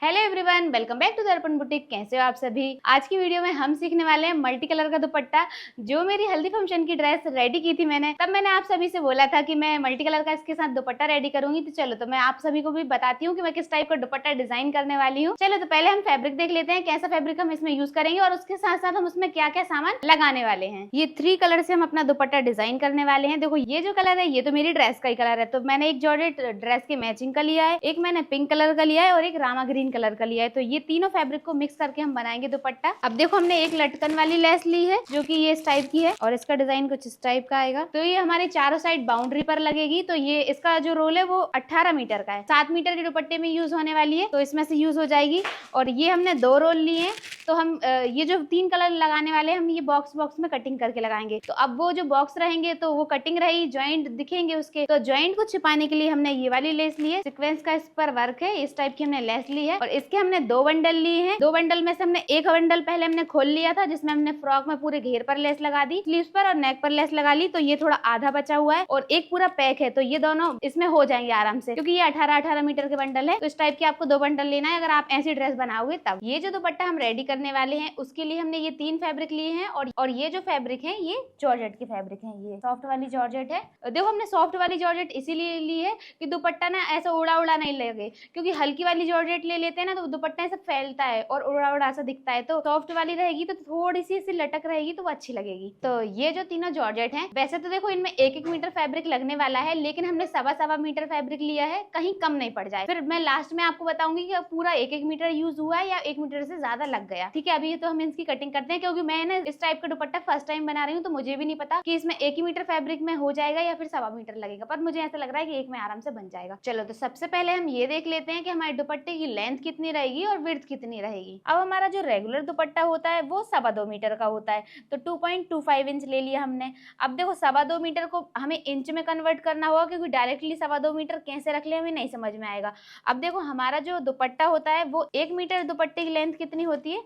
Hello everyone, welcome back to Darpan boutique. कैसे हो आप सभी। आज की वीडियो में हम सीखने वाले हैं मल्टी कलर का दुपट्टा। जो मेरी हल्दी फंक्शन की ड्रेस रेडी की थी मैंने, तब मैंने आप सभी से बोला था कि मैं मल्टी कलर का इसके साथ दुपट्टा रेडी करूंगी। तो चलो, तो मैं आप सभी को भी बताती हूँ कि मैं किस टाइप का दुपट्टा डिजाइन करने वाली हूँ। चलो, तो पहले हम फैब्रिक देख लेते हैं, कैसा फैब्रिक हम इसमें यूज करेंगे और उसके साथ साथ हम उसमें क्या क्या सामान लगाने वाले हैं। ये 3 कलर से हम अपना दुपट्टा डिजाइन करने वाले हैं। देखो, ये जो कलर है ये तो मेरी ड्रेस का ही कलर है, तो मैंने एक जॉर्जेट ड्रेस के मैचिंग का लिया है, एक मैंने पिंक कलर का लिया है और एक रामा ग्रीन कलर का लिया है। तो ये तीनों फैब्रिक को मिक्स करके हम बनाएंगे दुपट्टा। अब देखो, हमने एक लटकन वाली लेस ली है जो कि ये इस टाइप की है और इसका डिजाइन कुछ इस टाइप का आएगा। तो ये हमारे चारों साइड बाउंड्री पर लगेगी। तो ये इसका जो रोल है वो 18 मीटर का है, 7 मीटर के दुपट्टे में यूज होने वाली है, तो इसमें से यूज हो जाएगी। और ये हमने 2 रोल लिए हैं। तो हम ये जो 3 कलर लगाने वाले हैं, हम ये बॉक्स बॉक्स में कटिंग करके लगाएंगे। तो अब वो जो बॉक्स रहेंगे तो वो कटिंग रही, ज्वाइंट दिखेंगे उसके। तो ज्वाइंट को छिपाने के लिए हमने ये वाली लेस ली है, सीक्वेंस का इस पर वर्क है, इस टाइप की हमने लेस ली है। और इसके हमने 2 बंडल लिए हैं। 2 बंडल में से हमने एक बंडल पहले हमने खोल लिया था, जिसमें हमने फ्रॉक में पूरे घेर पर लेस लगा दी, स्लीव्स पर और नेक पर लेस लगा ली। तो ये थोड़ा आधा बचा हुआ है और एक पूरा पैक है। तो ये दोनों इसमें हो जाएंगे आराम से, क्योंकि ये 18-18 मीटर के बंडल है। तो इस टाइप के आपको 2 बंडल लेना है अगर आप ऐसी ड्रेस बनाओगे तब। ये जो दुपट्टा हम रेडी करने वाले हैं उसके लिए हमने ये 3 फैब्रिक लिए हैं। और ये जो फैब्रिक है ये जॉर्जेट की फैब्रिक है, ये सॉफ्ट वाली जॉर्जेट है। देखो, हमने सॉफ्ट वाली जॉर्जेट इसीलिए ली है कि दुपट्टा ना ऐसा उड़ा उड़ा नहीं लगे, क्योंकि हल्की वाली जॉर्जेट ले लेते हैं ना तो दुपट्टा ऐसा फैलता है और उड़ा उड़ा सा दिखता है। तो सॉफ्ट वाली रहेगी तो थोड़ी सी ऐसी लटक रहेगी तो वो अच्छी लगेगी। तो ये जो तीनों जॉर्जेट हैं, वैसे तो देखो इनमें 1-1 मीटर फैब्रिक लगने वाला है, लेकिन हमने 1.25 मीटर फैब्रिक लिया है, कहीं कम नहीं पड़ जाए। फिर मैं लास्ट में आपको बताऊंगी कि पूरा 1-1 मीटर यूज हुआ है या 1 मीटर से ज्यादा लग गया। ठीक है, अभी तो हम इसकी कटिंग करते हैं, क्योंकि मैं ना इस टाइप का दुपट्टा फर्स्ट टाइम बना रही हूँ, तो मुझे भी नहीं पता कि इसमें 1 ही मीटर फैब्रिक में हो जाएगा या फिर 1.25 मीटर लगेगा, पर मुझे ऐसा लग रहा है कि 1 में आराम से बन जाएगा। चलो, तो सबसे पहले हम ये देख लेते हैं कि हमारे दुपट्टे की लेंथ कितनी रहेगी और विड्थ कितनी रहेगी। अब हमारा जो रेगुलर दुपट्टा होता है वो 2.25 मीटर का होता है, तो 2.25 इंच ले लिया हमने। अब देखो, 2.25 मीटर को हमें इंच में कन्वर्ट करना होगा, क्योंकि डायरेक्टली 2.25 मीटर कैसे रख ले हमें नहीं समझ में आएगा। अब देखो, हमारा जो दुपट्टा होता है वो 1 मीटर दुपट्टे की लेंथ कितनी होती है,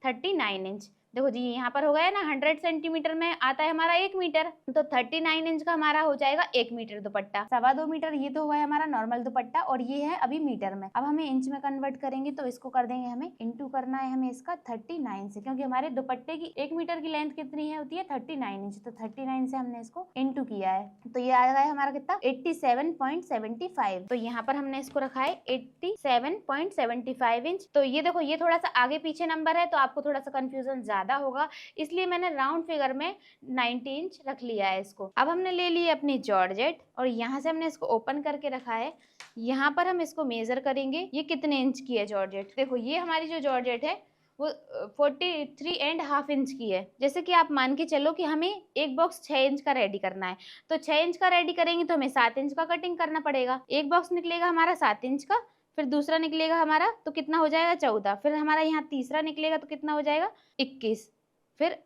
39 इंच। देखो जी, यहाँ पर हो गया ना, 100 सेंटीमीटर में आता है हमारा 1 मीटर, तो 39 इंच का हमारा हो जाएगा 1 मीटर दुपट्टा। 2.25 मीटर ये तो हुआ है हमारा नॉर्मल दुपट्टा, और ये है अभी मीटर में। अब हमें इंच में कन्वर्ट करेंगे, तो इसको कर देंगे, हमें इंटू करना है हमें इसका 39 से, क्योंकि हमारे दुपट्टे की 1 मीटर की लेंथ कितनी है होती है 39 इंच। तो 39 से हमने इसको इंटू किया है, तो ये आ गया हमारा कितना 87.75। तो यहाँ पर हमने इसको रखा है 87.75 इंच। तो ये देखो, ये थोड़ा सा आगे पीछे नंबर है तो आपको थोड़ा सा कंफ्यूजन ज्यादा होगा, इसलिए मैंने राउंड फिगर में 90 इंच रख लिया है इसको। अब हमने ले ली अपनी जॉर्जेट और यहाँ से हमने इसको ओपन करके रखा है। यहाँ पर हम इसको मेजर करेंगे, ये कितने इंच की है जॉर्जेट। देखो, ये हमारी जो जॉर्जेट है वो 43.5 इंच की है। जैसे कि आप मान के चलो कि हमें एक बॉक्स 6 इंच का रेडी करना है, तो 6 इंच का रेडी करेंगे तो हमें 7 इंच का कटिंग करना पड़ेगा। एक बॉक्स निकलेगा हमारा 7 इंच का, फिर दूसरा निकलेगा हमारा तो कितना हो जाएगा 14, फिर हमारा यहाँ तीसरा निकलेगा तो कितना हो जाएगा 21, फिर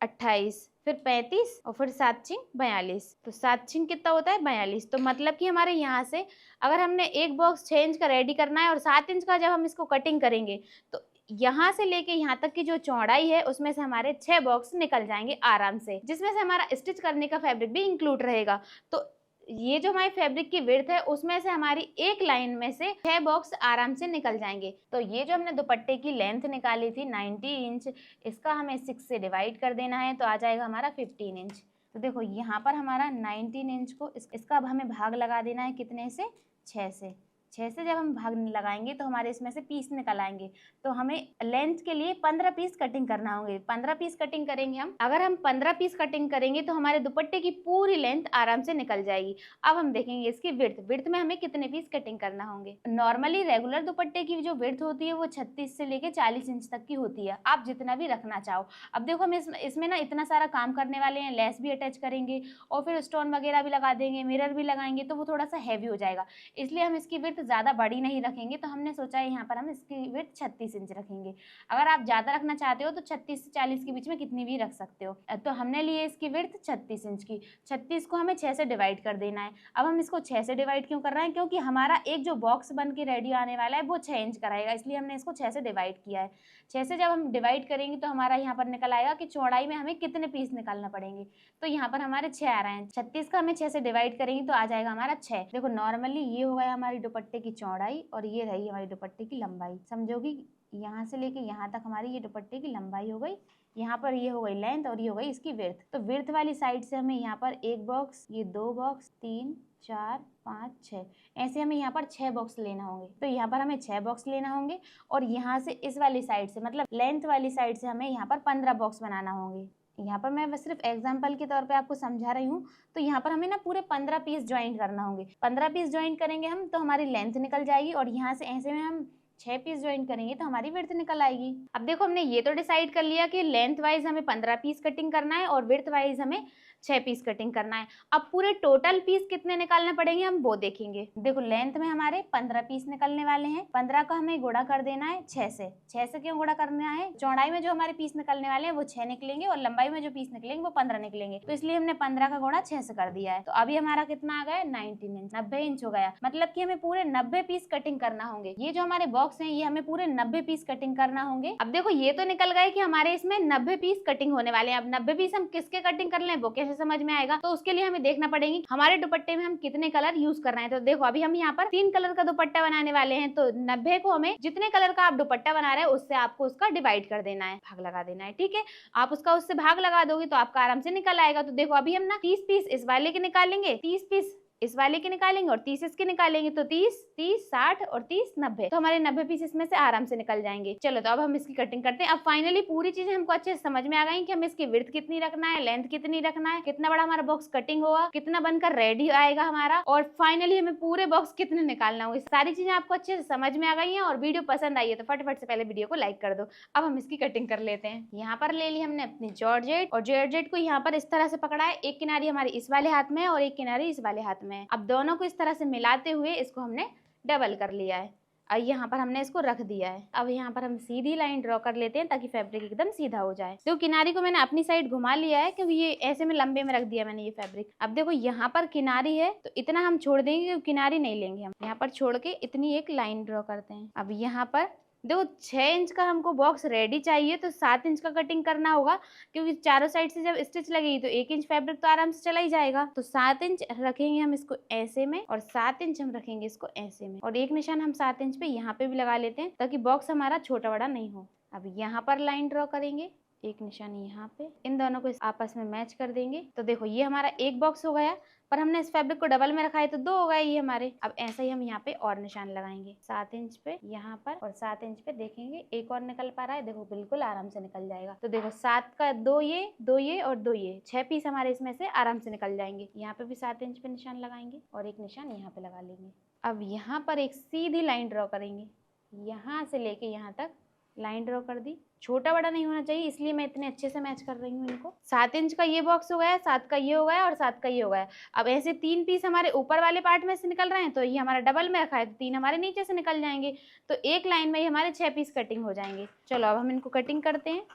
28, फिर 35 और फिर 7×6 42। तो 7×6 कितना होता है 42। तो मतलब कि हमारे यहाँ से अगर हमने एक बॉक्स 6 इंच का रेडी करना है और 7 इंच का जब हम इसको कटिंग करेंगे, तो यहाँ से लेके यहाँ तक की जो चौड़ाई है उसमें से हमारे 6 बॉक्स निकल जाएंगे आराम से, जिसमें से हमारा स्टिच करने का फैब्रिक भी इंक्लूड रहेगा। तो ये जो हमारी फैब्रिक की विड्थ है उसमें से हमारी एक लाइन में से 6 बॉक्स आराम से निकल जाएंगे। तो ये जो हमने दुपट्टे की लेंथ निकाली थी 90 इंच, इसका हमें 6 से डिवाइड कर देना है, तो आ जाएगा हमारा 15 इंच। तो देखो, यहाँ पर हमारा 19 इंच को इसका अब हमें भाग लगा देना है, कितने से 6 से। 6 से जब हम भाग लगाएंगे तो हमारे इसमें से पीस निकल आएंगे। तो हमें लेंथ के लिए 15 पीस कटिंग करना होंगे, 15 पीस कटिंग करेंगे हम। अगर हम 15 पीस कटिंग करेंगे तो हमारे दुपट्टे की पूरी लेंथ आराम से निकल जाएगी। अब हम देखेंगे इसकी विड्थ में हमें कितने पीस कटिंग करना होंगे। नॉर्मली रेगुलर दुपट्टे की जो विड्थ होती है वो 36 से लेके 40 इंच तक की होती है, आप जितना भी रखना चाहो। अब देखो, हम इसमें ना इतना सारा काम करने वाले हैं, लेस भी अटैच करेंगे और फिर स्टोन वगैरह भी लगा देंगे, मिरर भी लगाएंगे, तो वो थोड़ा सा हैवी हो जाएगा, इसलिए हम इसकी विड्थ ज्यादा बड़ी नहीं रखेंगे। तो हमने सोचा है यहाँ पर हम इसकी विड्थ 36 इंच रखेंगे। अगर आप ज्यादा रखना चाहते हो तो 36 से 40 के बीच में कितनी भी रख सकते हो। तो हमने लिए इसकी विड्थ 36 इंच की। 36 को हमें 6 से डिवाइड कर देना है। अब हम इसको 6 से डिवाइड क्यों कर रहे हैं, क्योंकि हमारा एक जो बॉक्स बन के रेडी आने वाला है वो 6 इंच का रहेगा, इसलिए हमने इसको 6 से डिवाइड किया है। 6 से जब हम डिवाइड करेंगे तो हमारा यहाँ पर निकल आएगा कि चौड़ाई में हमें कितने पीस निकालना पड़ेंगे। तो यहाँ पर हमारे 6 आ रहे हैं, 36 का हमें 6 से डिवाइड करेंगे तो आ जाएगा हमारा 6। देखो, नॉर्मली ये हो गया हमारी दुपट्टे दुपट्टे की चौड़ाई और ये रही हमारी दुपट्टे की लंबाई। समझोगी, यहाँ से लेके यहाँ तक हमारी ये दुपट्टे की लंबाई हो गई। यहाँ पर ये हो गई लेंथ और ये हो गई इसकी विड्थ। तो विड्थ वाली साइड से हमें यहाँ पर एक बॉक्स, ये दो बॉक्स, 3 4 5 6, ऐसे हमें यहाँ पर 6 बॉक्स लेना होंगे। तो यहाँ पर हमें 6 बॉक्स लेना होंगे और यहाँ से इस वाली साइड से मतलब लेंथ वाली साइड से हमें यहाँ पर 15 बॉक्स बनाना होंगे। यहाँ पर मैं सिर्फ एग्जाम्पल के तौर पे आपको समझा रही हूँ। तो यहाँ पर हमें ना पूरे 15 पीस ज्वाइन करना होंगे। 15 पीस ज्वाइन करेंगे हम तो हमारी लेंथ निकल जाएगी और यहाँ से ऐसे में हम 6 पीस ज्वाइन करेंगे तो हमारी विड्थ निकल आएगी। अब देखो हमने ये तो डिसाइड कर लिया कि लेंथ वाइज हमें 15 पीस कटिंग करना है और विड्थ वाइज हमें 6 पीस कटिंग करना है। अब पूरे टोटल पीस कितने निकालने पड़ेंगे हम वो देखेंगे। देखो लेंथ में हमारे 15 पीस निकलने वाले हैं। 15 का हमें गुणा कर देना है 6 से। 6 से क्यों गुणा करना है? चौड़ाई में जो हमारे पीस निकलने वाले हैं वो 6 निकलेंगे और लंबाई में जो पीस निकलेंगे वो 15 निकलेंगे। तो इसलिए हमने 15 का गुणा 6 से कर दिया है। तो अभी हमारा कितना आ गया? 19 इंच, 90 इंच हो गया। मतलब कि हमें पूरे 90 पीस कटिंग करना होंगे। ये जो हमारे बॉक्स है ये हमें पूरे 90 पीस कटिंग करना होंगे। अब देखो ये तो निकल गए कि हमारे इसमें 90 पीस कटिंग होने वाले हैं। अब 90 पीस हम किसके कटिंग कर लें वो कैसे समझ में आएगा? तो उसके लिए हमें देखना पड़ेगी हमारे दुपट्टे में हम कितने कलर यूज कर रहे हैं। तो देखो अभी हम यहाँ पर 3 कलर का दुपट्टा बनाने वाले हैं। तो 90 को हमें जितने कलर का आप दुपट्टा बना रहे हैं उससे आपको उसका डिवाइड कर देना है, भाग लगा देना है। ठीक है, आप उसका उससे भाग लगा दोगे तो आपका आराम से निकल आएगा। तो देखो अभी हम ना 30 पीस इस वाले के निकालेंगे, 30 पीस इस वाले के निकालेंगे और 30 इसके निकालेंगे। तो 30 30 60 और 30 90, तो हमारे 90 पीस इसमें से आराम से निकल जाएंगे। चलो तो अब हम इसकी कटिंग करते हैं। अब फाइनली पूरी चीजें हमको अच्छे से समझ में आ गई कि हमें इसकी विड्थ कितनी रखना है, लेंथ कितनी रखना है, कितना बड़ा हमारा बॉक्स कटिंग होगा, कितना बनकर रेडी आएगा हमारा, और फाइनली हमें पूरे बॉक्स कितने निकालना होगा। सारी चीजें आपको अच्छे से समझ में आ गई है और वीडियो पसंद आई है तो फटाफट से पहले वीडियो को लाइक कर दो। अब हम इसकी कटिंग कर लेते हैं। यहाँ पर ले ली हमने अपनी जॉर्जेट और जॉर्जेट को यहाँ पर इस तरह से पकड़ा है। एक किनारी हमारी इस वाले हाथ में है और एक किनारी इस वाले हाथ में है। अब दोनों को इस तरह से मिलाते हुए इसको हमने डबल कर लिया है और यहाँ पर हमने इसको रख दिया है। अब यहाँ पर हम सीधी लाइन ड्रॉ कर लेते हैं ताकि फैब्रिक एकदम सीधा हो जाए। तो किनारी को मैंने अपनी साइड घुमा लिया है क्योंकि ये ऐसे में लंबे में रख दिया मैंने ये फैब्रिक। अब देखो यहाँ पर किनारी है तो इतना हम छोड़ देंगे क्योंकि किनारी नहीं लेंगे हम। यहाँ पर छोड़ के इतनी एक लाइन ड्रॉ करते हैं। अब यहाँ पर देखो 6 इंच का हमको बॉक्स रेडी चाहिए तो 7 इंच का कटिंग करना होगा क्योंकि चारों साइड से जब स्टिच लगेगी तो 1 इंच फैब्रिक तो आराम से चला ही जाएगा। तो 7 इंच रखेंगे हम इसको ऐसे में और 7 इंच हम रखेंगे इसको ऐसे में और एक निशान हम 7 इंच पे यहाँ पे भी लगा लेते हैं ताकि बॉक्स हमारा छोटा बड़ा नहीं हो। अब यहाँ पर लाइन ड्रॉ करेंगे, एक निशान यहाँ पे, इन दोनों को आपस में मैच कर देंगे। तो देखो ये हमारा एक बॉक्स हो गया पर हमने इस फैब्रिक को डबल में रखा है तो 2 हो गए ये हमारे। अब ऐसा ही हम यहाँ पे और निशान लगाएंगे 7 इंच पे यहाँ पर और 7 इंच पे देखेंगे एक और निकल पा रहा है। देखो बिल्कुल आराम से निकल जाएगा। तो देखो 7 का 2 ये और 2 ये, 6 पीस हमारे इसमें से आराम से निकल जाएंगे। यहाँ पे भी 7 इंच पे निशान लगाएंगे और एक निशान यहाँ पे लगा लेंगे। अब यहाँ पर एक सीधी लाइन ड्रॉ करेंगे, यहाँ से लेके यहाँ तक लाइन ड्रॉ कर दी। छोटा बड़ा नहीं होना चाहिए इसलिए मैं इतने अच्छे से मैच कर रही हूँ इनको। 7 इंच का ये बॉक्स हो गया, 7 का ये हो गया और 7 का ये हो गया। अब ऐसे 3 पीस हमारे ऊपर वाले पार्ट में से निकल रहे हैं तो ये हमारा डबल में रखा है तो 3 हमारे नीचे से निकल जाएंगे। तो एक लाइन में ही हमारे 6 पीस कटिंग हो जाएंगे। चलो अब हम इनको कटिंग करते हैं।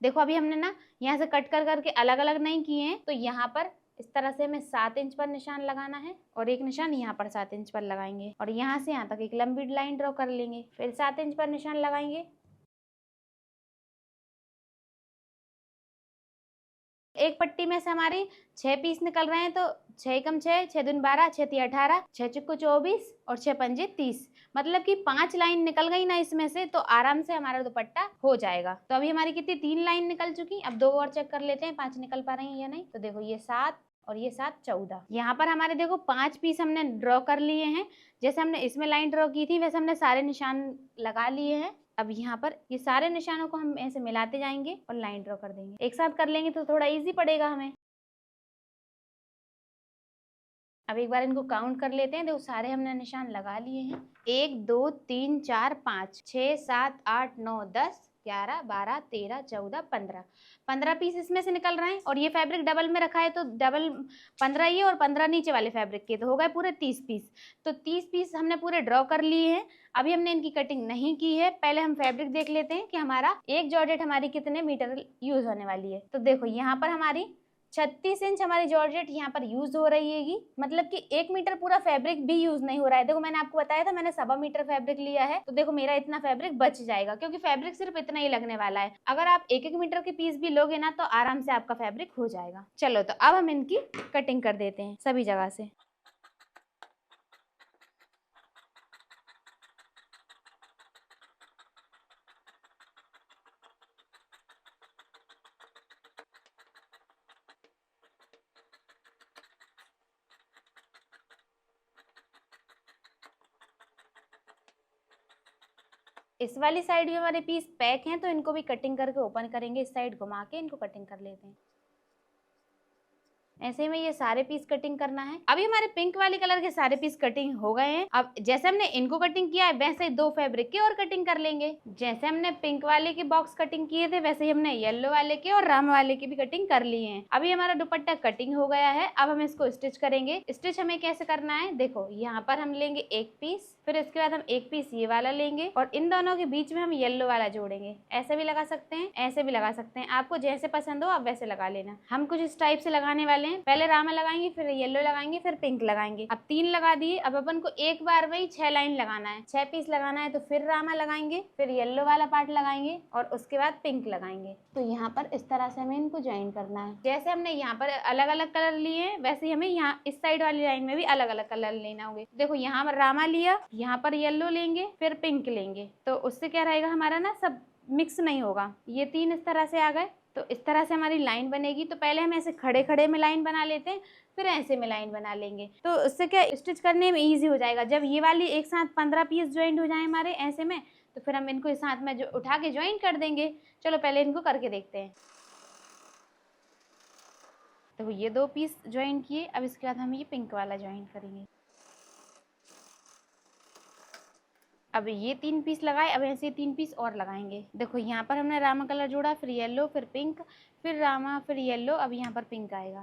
देखो अभी हमने ना यहाँ से कट कर करके अलग अलग नहीं किए हैं। तो यहाँ पर इस तरह से हमें 7 इंच पर निशान लगाना है और एक निशान यहाँ पर 7 इंच पर लगाएंगे और यहाँ से यहाँ तक एक लंबी लाइन ड्रॉ कर लेंगे। फिर 7 इंच पर निशान लगाएंगे। एक पट्टी में से हमारी 6 पीस निकल रहे हैं तो 6 कम 6, 6 दूनी 12, 6 तिया 18, 6 चुक्को 24 और 6 पंजे 30। मतलब कि 5 लाइन निकल गई ना इसमें से तो आराम से हमारा दुपट्टा हो जाएगा। तो अभी हमारी कितनी 3 लाइन निकल चुकी। अब 2 और चेक कर लेते हैं 5 निकल पा रही है या नहीं। तो देखो ये 7 और ये 7 14। यहाँ पर हमारे देखो 5 पीस हमने ड्रॉ कर लिए हैं। जैसे हमने इसमें लाइन ड्रॉ की थी वैसे हमने सारे निशान लगा लिए हैं। अब यहाँ पर ये सारे निशानों को हम ऐसे मिलाते जाएंगे और लाइन ड्रॉ कर देंगे। एक साथ कर लेंगे तो थोड़ा इजी पड़ेगा हमें। अब एक बार इनको काउंट कर लेते हैं। देखो सारे हमने निशान लगा लिए हैं। 1 2 3 4 5 6 7 8 9 10 11 12 13 14 15 पीस इसमें से निकल रहे हैं और ये फैब्रिक डबल में रखा है तो डबल 15 ये और 15 नीचे वाले फैब्रिक के, तो हो गए पूरे 30 पीस। तो 30 पीस हमने पूरे ड्रॉ कर लिए हैं। अभी हमने इनकी कटिंग नहीं की है। पहले हम फैब्रिक देख लेते हैं कि हमारा एक जॉर्जेट हमारी कितने मीटर यूज होने वाली है। तो देखो यहाँ पर हमारी 36 इंच हमारी जॉर्जेट यहाँ पर यूज हो रही है। मतलब कि 1 मीटर पूरा फैब्रिक भी यूज नहीं हो रहा है। देखो मैंने आपको बताया था मैंने 1.25 मीटर फैब्रिक लिया है तो देखो मेरा इतना फैब्रिक बच जाएगा क्योंकि फैब्रिक सिर्फ इतना ही लगने वाला है। अगर आप 1-1 मीटर के पीस भी लोगे ना तो आराम से आपका फैब्रिक हो जाएगा। चलो तो अब हम इनकी कटिंग कर देते हैं सभी जगह से। इस वाली साइड भी हमारे पीस पैक हैं, तो इनको भी कटिंग करके ओपन करेंगे। इस साइड घुमा के इनको कटिंग कर लेते हैं। ऐसे में ये सारे पीस कटिंग करना है। अभी हमारे पिंक वाली कलर के सारे पीस कटिंग हो गए हैं। अब जैसे हमने इनको कटिंग किया है वैसे दो फैब्रिक की और कटिंग कर लेंगे। जैसे हमने पिंक वाले के बॉक्स कटिंग किए थे वैसे ही हमने येलो वाले के और रामा वाले की भी कटिंग कर लिए हैं। अभी हमारा दुपट्टा कटिंग हो गया है। अब हम इसको स्टिच करेंगे। स्टिच हमें कैसे करना है, देखो यहाँ पर हम लेंगे एक पीस, फिर इसके बाद हम एक पीस ये वाला लेंगे और इन दोनों के बीच में हम येलो वाला जोड़ेंगे। ऐसे भी लगा सकते हैं, ऐसे भी लगा सकते हैं, आपको जैसे पसंद हो आप वैसे लगा लेना। हम कुछ इस टाइप से लगाने वाले हैं। पहले रामा लगाएंगे, फिर येलो लगाएंगे, फिर पिंक लगाएंगे। अब 3 लगा दिए। अब अपन को एक बार में ही 6 लाइन लगाना है, 6 पीस लगाना है। तो फिर रामा लगाएंगे, फिर येलो वाला पार्ट लगाएंगे और उसके बाद पिंक लगाएंगे। तो यहाँ पर इस तरह से हमें इनको ज्वाइन करना है। जैसे हमने यहाँ पर अलग अलग कलर लिए हैं वैसे ही हमें यहाँ इस साइड वाली लाइन में भी अलग अलग कलर लेना होंगे। देखो यहाँ रामा लिया, यहाँ पर येलो लेंगे, फिर पिंक लेंगे। तो उससे क्या रहेगा, हमारा ना सब मिक्स नहीं होगा। ये 3 इस तरह से आ गए। तो इस तरह से हमारी लाइन बनेगी। तो पहले हम ऐसे खड़े खड़े में लाइन बना लेते हैं, फिर ऐसे में लाइन बना लेंगे। तो उससे क्या स्टिच करने में इजी हो जाएगा। जब ये वाली एक साथ 15 पीस ज्वाइंट हो जाए हमारे ऐसे में, तो फिर हम इनको इस साथ में जो उठा के ज्वाइन कर देंगे। चलो पहले इनको करके देखते हैं। तो ये 2 पीस ज्वाइन किए। अब इसके बाद हम ये पिंक वाला ज्वाइन करेंगे। अब ये 3 पीस लगाए, अब ऐसे 3 पीस और लगाएंगे। देखो यहाँ पर हमने रामा कलर जोड़ा, फिर येलो, फिर पिंक, फिर रामा, फिर येलो। अब यहाँ पर पिंक आएगा।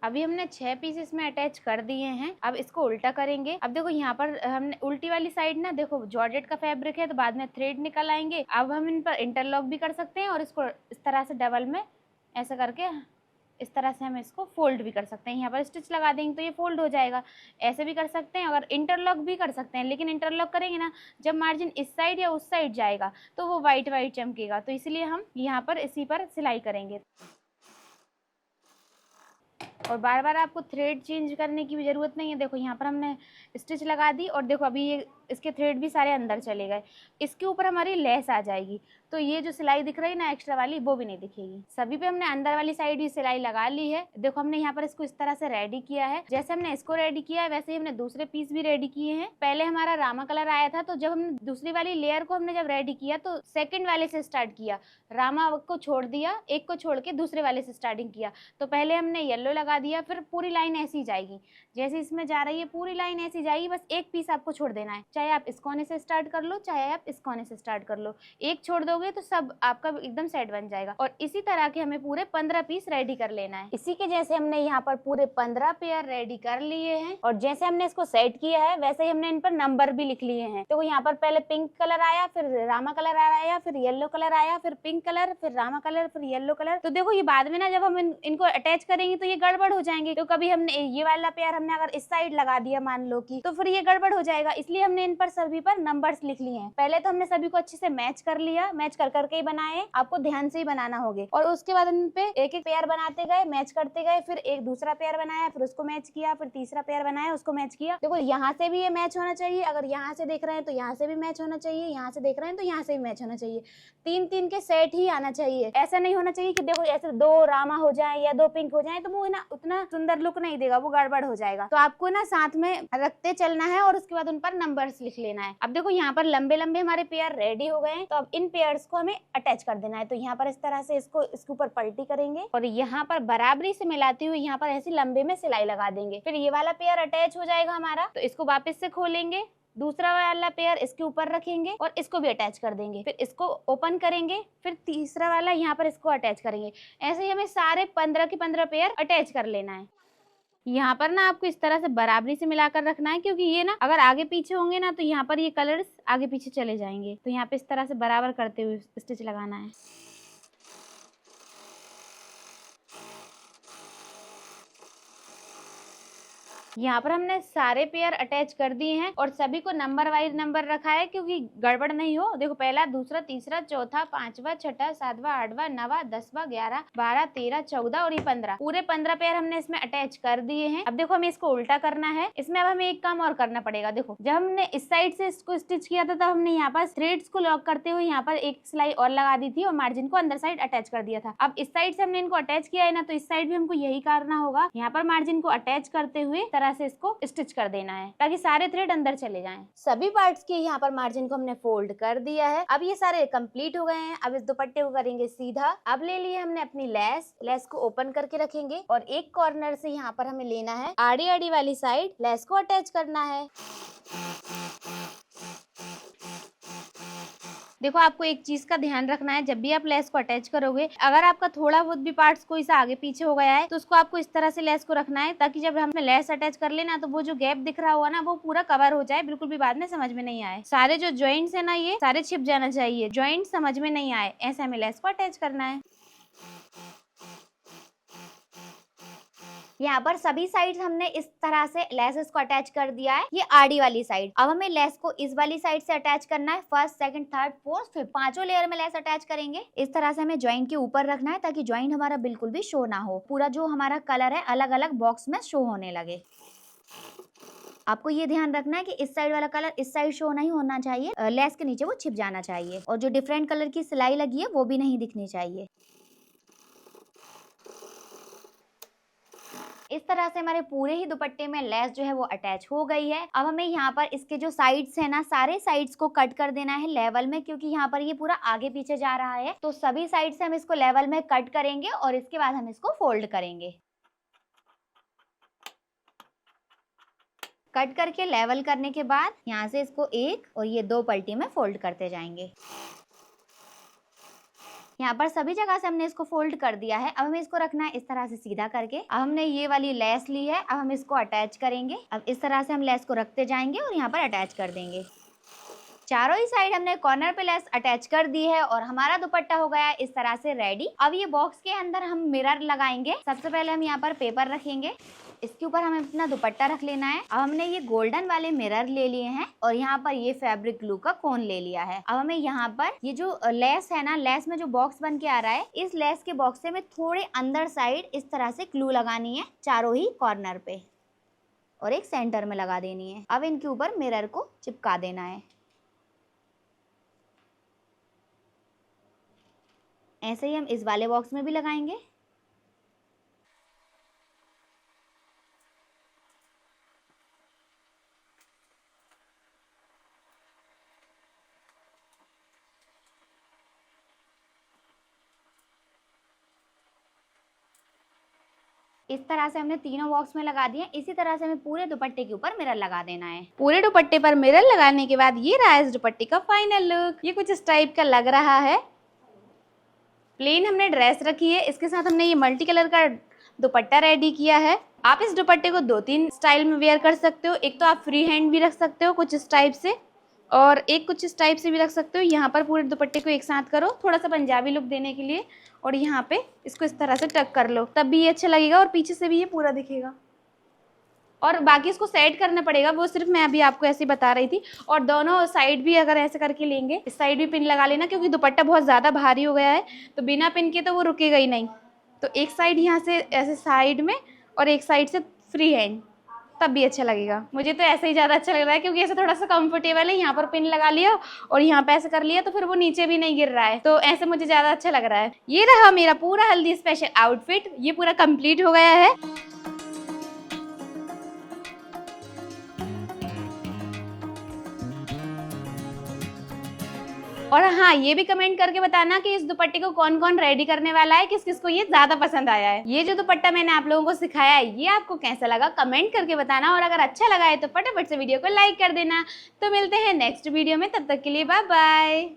अभी हमने 6 पीस इसमें अटैच कर दिए हैं। अब इसको उल्टा करेंगे। अब देखो यहाँ पर हमने उल्टी वाली साइड ना, देखो जॉर्जेट का फैब्रिक है तो बाद में थ्रेड निकल आएंगे। अब हम इन पर इंटरलॉक भी कर सकते हैं और इसको इस तरह से डबल में ऐसा करके इस तरह से हम इसको फोल्ड भी कर सकते हैं। यहाँ पर स्टिच लगा देंगे तो ये फोल्ड हो जाएगा। ऐसे भी कर सकते हैं, अगर इंटरलॉक भी कर सकते हैं। लेकिन इंटरलॉक करेंगे ना, जब मार्जिन इस साइड या उस साइड जाएगा तो वो वाइट वाइट चमकेगा। तो इसलिए हम यहाँ पर इसी पर सिलाई करेंगे। और बार बार आपको थ्रेड चेंज करने की भी ज़रूरत नहीं है। देखो यहाँ पर हमने स्टिच लगा दी और देखो अभी ये इसके थ्रेड भी सारे अंदर चले गए। इसके ऊपर हमारी लेस आ जाएगी, तो ये जो सिलाई दिख रही है ना एक्स्ट्रा वाली, वो भी नहीं दिखेगी। सभी पे हमने अंदर वाली साइड भी सिलाई लगा ली है। देखो हमने यहाँ पर इसको इस तरह से रेडी किया है। जैसे हमने इसको रेडी किया है वैसे ही हमने दूसरे पीस भी रेडी किए हैं। पहले हमारा रामा कलर आया था, तो जब हमने दूसरी वाली लेयर को हमने जब रेडी किया तो सेकेंड वाले से स्टार्ट किया। रामा को छोड़ दिया, एक को छोड़ के दूसरे वाले से स्टार्टिंग किया। तो पहले हमने येलो लगा दिया, फिर पूरी लाइन ऐसी जाएगी जैसे इसमें जा रही है, पूरी लाइन ऐसी जाएगी। बस एक पीस आपको छोड़ देना है, चाहे आप इस कोने से स्टार्ट कर लो, चाहे आप इस कोने से स्टार्ट कर लो। एक छोड़ दोगे तो सब आपका एकदम सेट बन जाएगा। और इसी तरह के हमें पूरे 15 पीस रेडी कर लेना है। इसी के जैसे हमने यहाँ पर पूरे 15 पेयर रेडी कर लिए हैं। और जैसे हमने इसको सेट किया है वैसे ही हमने इन पर नंबर भी लिख लिए हैं। तो यहाँ पर पहले पिंक कलर आया, फिर रामा कलर आया, फिर येलो कलर आया, फिर पिंक कलर, फिर रामा कलर, फिर येलो कलर। तो देखो ये बाद में ना जब हम इनको अटैच करेंगे तो ये गड़बड़ हो जाएंगे। तो कभी हमने ये वाला पेयर हमने अगर इस साइड लगा दिया मान लो कि, तो फिर ये गड़बड़ हो जाएगा। इसलिए हमने इन पर सभी पर नंबर्स लिख लिए हैं। पहले तो हमने सभी को अच्छे से मैच कर लिया, मैच कर करके ही बनाए, आपको ध्यान से ही बनाना होगा। और उसके बाद इन पे एक एक पेयर बनाते गए, मैच करते गए, फिर एक दूसरा पेयर बनाया, फिर उसको मैच किया, फिर तीसरा पेयर बनाया, उसको मैच किया। देखो यहाँ से भी ये मैच होना चाहिए, अगर यहाँ से देख रहे हैं तो यहाँ से भी मैच होना चाहिए, यहाँ से देख रहे हैं तो यहाँ से भी मैच होना चाहिए। 3-3 के सेट ही आना चाहिए। ऐसा नहीं होना चाहिए कि देखो ऐसे 2 रामा हो जाए या 2 पिंक हो जाए, तो वो ना उतना सुंदर लुक नहीं देगा, वो गड़बड़ हो जाएगा। तो आपको ना साथ में रखते चलना है और उसके बाद उन पर नंबर्स लिख लेना है। अब देखो यहाँ पर लंबे लंबे हमारे पेयर रेडी हो गए हैं। तो अब इन पेयर्स को हमें अटैच कर देना है। तो यहाँ पर इस तरह से इसको इसके ऊपर पलटी करेंगे और यहाँ पर बराबरी से मिलाती हुई यहाँ पर ऐसी लंबे में सिलाई लगा देंगे। फिर ये वाला पेयर अटैच हो जाएगा हमारा, तो इसको वापस से खोलेंगे, दूसरा वाला पेयर इसके ऊपर रखेंगे और इसको भी अटैच कर देंगे। फिर इसको ओपन करेंगे, फिर तीसरा वाला यहाँ पर इसको अटैच करेंगे। ऐसे ही हमें सारे 15 के 15 पेयर अटैच कर लेना है। यहाँ पर ना आपको इस तरह से बराबरी से मिलाकर रखना है, क्योंकि ये ना अगर आगे पीछे होंगे ना तो यहाँ पर ये कलर्स आगे पीछे चले जाएंगे। तो यहाँ पे इस तरह से बराबर करते हुए स्टिच लगाना है। यहाँ पर हमने सारे पेयर अटैच कर दिए हैं और सभी को नंबर वाइज नंबर रखा है, क्योंकि गड़बड़ नहीं हो। देखो पहला, दूसरा, तीसरा, चौथा, 5वां, 6वां, 7वां, 8वां, 9वां, 10वां, 11, 12, 13, 14 और ये 15, पूरे 15 पेयर हमने इसमें अटैच कर दिए हैं। अब देखो हमें इसको उल्टा करना है। इसमें अब हमें एक काम और करना पड़ेगा। देखो जब हमने इस साइड से इसको स्टिच किया था तब हमने यहाँ पर थ्रेड्स को लॉक करते हुए यहाँ पर एक सिलाई और लगा दी थी और मार्जिन को अंदर साइड अटैच कर दिया था। अब इस साइड से हमने इनको अटैच किया है ना, तो इस साइड भी हमको यही करना होगा। यहाँ पर मार्जिन को अटैच करते हुए तरह से इसको स्टिच कर देना है ताकि सारे थ्रेड अंदर चले जाएं। सभी पार्ट्स के यहाँ पर मार्जिन को हमने फोल्ड कर दिया है। अब ये सारे कंप्लीट हो गए हैं। अब इस दुपट्टे को करेंगे सीधा। अब ले लिए हमने अपनी लेस को ओपन करके रखेंगे और एक कॉर्नर से यहाँ पर हमें लेना है आड़ी आड़ी वाली साइड, लेस को अटैच करना है। देखो आपको एक चीज का ध्यान रखना है, जब भी आप लेस को अटैच करोगे, अगर आपका थोड़ा बहुत भी पार्ट्स कोई सा आगे पीछे हो गया है तो उसको आपको इस तरह से लेस को रखना है ताकि जब हम लेस अटैच कर लेना तो वो जो गैप दिख रहा होगा ना वो पूरा कवर हो जाए, बिल्कुल भी बाद में समझ में नहीं आए। सारे जो जॉइंट्स है ना ये सारे छिप जाना चाहिए, जॉइंट समझ में नहीं आए, ऐसे हमें लेस को अटैच करना है। यहाँ पर सभी साइड्स हमने इस तरह से लेसेस को अटैच कर दिया है। ये आड़ी वाली साइड। अब हमें लेस को इस वाली साइड से अटैच करना है। First, second, third, fourth, fifth, पांचों लेयर में लेस अटैच करेंगे। इस तरह से हमें ज्वाइंट के ऊपर रखना है ताकि ज्वाइंट हमारा बिल्कुल भी शो ना हो, पूरा जो हमारा कलर है अलग अलग बॉक्स में शो होने लगे। आपको ये ध्यान रखना है कि इस साइड वाला कलर इस साइड शो नहीं होना चाहिए, लेस के नीचे वो छिप जाना चाहिए और जो डिफरेंट कलर की सिलाई लगी है वो भी नहीं दिखनी चाहिए। इस तरह से हमारे पूरे ही दुपट्टे में लेस जो है वो अटैच हो गई है। अब हमें यहाँ पर इसके जो साइड्स है ना, सारे साइड्स को कट कर देना है लेवल में, क्योंकि यहाँ पर ये पूरा आगे पीछे जा रहा है। तो सभी साइड से हम इसको लेवल में कट करेंगे और इसके बाद हम इसको फोल्ड करेंगे। कट करके लेवल करने के बाद यहाँ से इसको एक और ये दो पलटी में फोल्ड करते जाएंगे। यहाँ पर सभी जगह से हमने इसको फोल्ड कर दिया है। अब हमें इसको रखना है इस तरह से सीधा करके। अब हमने ये वाली लेस ली है, अब हम इसको अटैच करेंगे। अब इस तरह से हम लेस को रखते जाएंगे और यहाँ पर अटैच कर देंगे। चारों ही साइड हमने कॉर्नर पे लेस अटैच कर दी है और हमारा दुपट्टा हो गया इस तरह से रेडी। अब ये बॉक्स के अंदर हम मिरर लगाएंगे। सबसे पहले हम यहाँ पर पेपर रखेंगे, इसके ऊपर हमें अपना दुपट्टा रख लेना है। अब हमने ये गोल्डन वाले मिरर ले लिए हैं और यहाँ पर ये फैब्रिक ग्लू का कोन ले लिया है। अब हमें यहाँ पर ये जो लेस है ना, लेस में जो बॉक्स बन के आ रहा है, इस लेस के बॉक्स से हमें थोड़े अंदर साइड इस तरह से ग्लू लगानी है चारों ही कॉर्नर पे और एक सेंटर में लगा देनी है। अब इनके ऊपर मिरर को चिपका देना है। ऐसे ही हम इस वाले बॉक्स में भी लगाएंगे। इस तरह से हमने तीनों बॉक्स में लगा दिए। इसी तरह से हमें पूरे दुपट्टे के ऊपर मिरर लगा देना है। पूरे दुपट्टे पर मिरर लगाने के बाद ये रहा इस दुपट्टे का फाइनल लुक। ये कुछ इस टाइप का लग रहा है। प्लेन हमने ड्रेस रखी है, इसके साथ हमने ये मल्टी कलर का दुपट्टा रेडी किया है। आप इस दुपट्टे को 2-3 स्टाइल में वेयर कर सकते हो। एक तो आप फ्री हैंड भी रख सकते हो कुछ इस टाइप से, और एक कुछ इस टाइप से भी रख सकते हो। यहाँ पर पूरे दुपट्टे को एक साथ करो थोड़ा सा पंजाबी लुक देने के लिए, और यहाँ पे इसको इस तरह से टक कर लो, तब भी ये अच्छा लगेगा और पीछे से भी ये पूरा दिखेगा। और बाकी इसको सेट करना पड़ेगा, वो सिर्फ मैं अभी आपको ऐसे बता रही थी। और दोनों साइड भी अगर ऐसे करके लेंगे, इस साइड भी पिन लगा लेना, क्योंकि दुपट्टा बहुत ज़्यादा भारी हो गया है तो बिना पिन के तो वो रुकेगा ही नहीं। तो एक साइड यहाँ से ऐसे साइड में और एक साइड से फ्री हैंड, तब भी अच्छा लगेगा। मुझे तो ऐसे ही ज़्यादा अच्छा लग रहा है क्योंकि ऐसे थोड़ा सा कंफर्टेबल है। यहाँ पर पिन लगा लिया और यहाँ पे ऐसे कर लिया तो फिर वो नीचे भी नहीं गिर रहा है, तो ऐसे मुझे ज़्यादा अच्छा लग रहा है। ये रहा मेरा पूरा हल्दी स्पेशल आउटफिट, ये पूरा कंप्लीट हो गया है। और हाँ, ये भी कमेंट करके बताना कि इस दुपट्टे को कौन कौन रेडी करने वाला है, किस किस को ये ज्यादा पसंद आया है। ये जो दुपट्टा मैंने आप लोगों को सिखाया है ये आपको कैसा लगा कमेंट करके बताना, और अगर अच्छा लगा है तो फटाफट से वीडियो को लाइक कर देना। तो मिलते हैं नेक्स्ट वीडियो में, तब तक के लिए बाय बाय।